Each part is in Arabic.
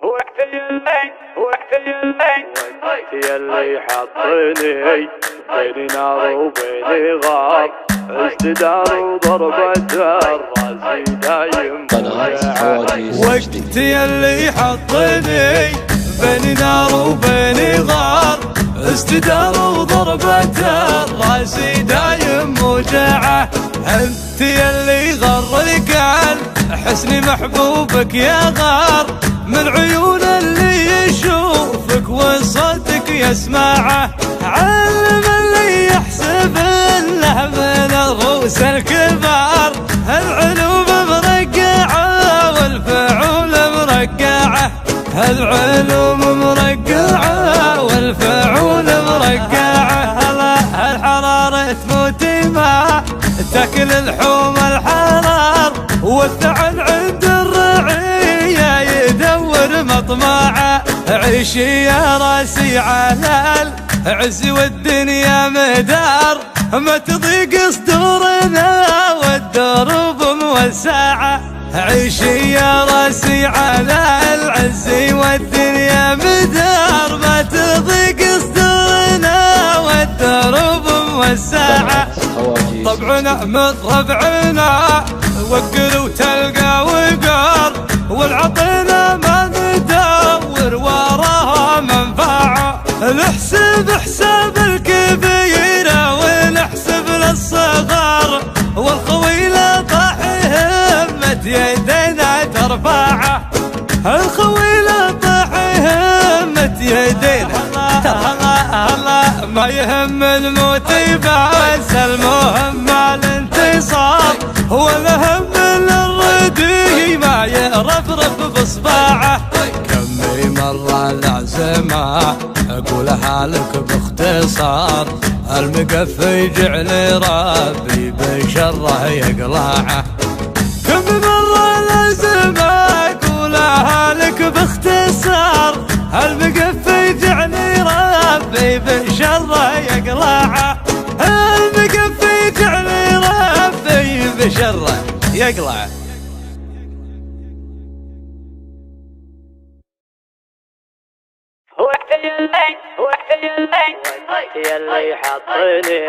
وقت يلي حطني بين نار وبين غار، ازددار وضربة الراس دايم وقت يلي حطني بين نار وبين غار، ازددار وضربة الراس دايم موجعه. انت يلي غر القلب حسن محبوبك يا غار، من عيون اللي يشوفك وصوتك يسمعه. علم اللي يحسب له من الروس الكبار، العلوم مرقعه والفعول مرقعه، العلوم مرقعه والفعول مرقعه. الحرارة تموت ما تاكل اللحوم الحرار، والثعن عند الرعية يدور مطمعه. عيشي يا راسي على العز والدنيا مدار، ما تضيق صدورنا والدروب موسعه. عيشي يا راسي على العز والدنيا مدار، ما تضيق صدورنا والدروب موسعه. طبعنا من ربعنا وقر وتلقى وقار، والعطينا ما ندور وراها منفعه. نحسب حساب الكبيره ونحسب للصغار، والخويله طاحي همة يدينا ترفعه. الخويله طاحي همة يدينا الله ما يهم الموت بس المهم الانتصار، ولا هم الردي ما يرفرف بصباعه. كم مرة العزمة اقولها لك باختصار، المقفي جعل ربي بشره يقلعه. كم مرة العزمة اقولها لك باختصار، المقفي جعل ربي بشره يقلعه. المقفي جعل ربي بشره يقلعه. وقت يلي حطني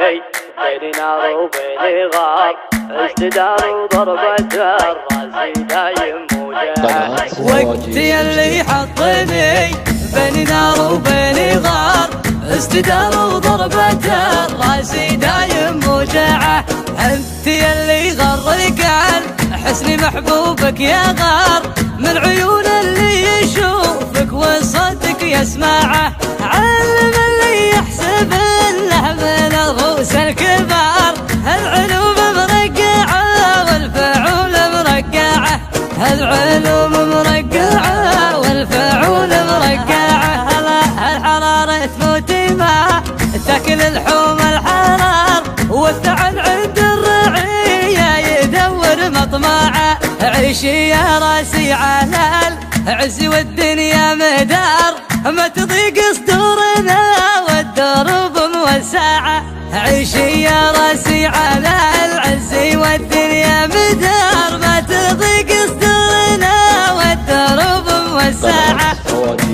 بين نار وبين غار، ازددار وضربة الراس دايم موجعه. وقت يلي حطني بين نار وبين غار، ازددار وضربة الراس دايم موجعه. انت يلي غر القلب حسن محبوبك يا غار، من عيون اللي يشوفك وصوتك يسمعه. علم اللي يحسب له من الروس الكبار، العلوم مرقعه والفعول مرقعه، العلوم مرقعه والفعول مرقعه. الحرارة تموت ما تاكل اللحوم الحرار، والثعن عند الرعية يدور مطمعه. عيشي يا راسي على العز والدنيا مدار، ما تضيق صدورنا والدروب موسعه. عيشي يا راسي على العز والدنيا مدار، ما تضيق صدورنا والدروب موسعه.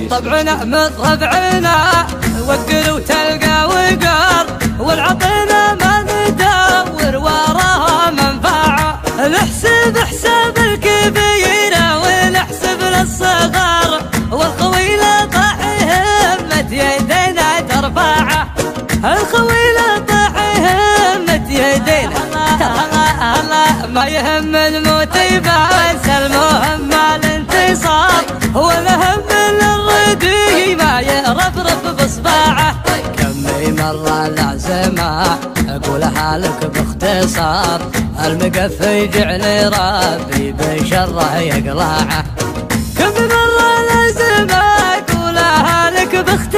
طبعنا من ربعنا وقر وتلقى وقار، والعطينا ما ندور وراها منفعه. نحسب حساب الكبيره ونحسب للصغار، والخويله طاحي همة يدينا ترفعه. الخويله طاحي همة يدينا الله ما يهم الموت بس المهم الانتصار، ولا هم الردي ما يرفرف بصباعه. كم مرة العزمة اقولها لك باختصار، المقفي جعل ربي بشره يقلعه. كم مرة العزمة اقولها لك باختصار،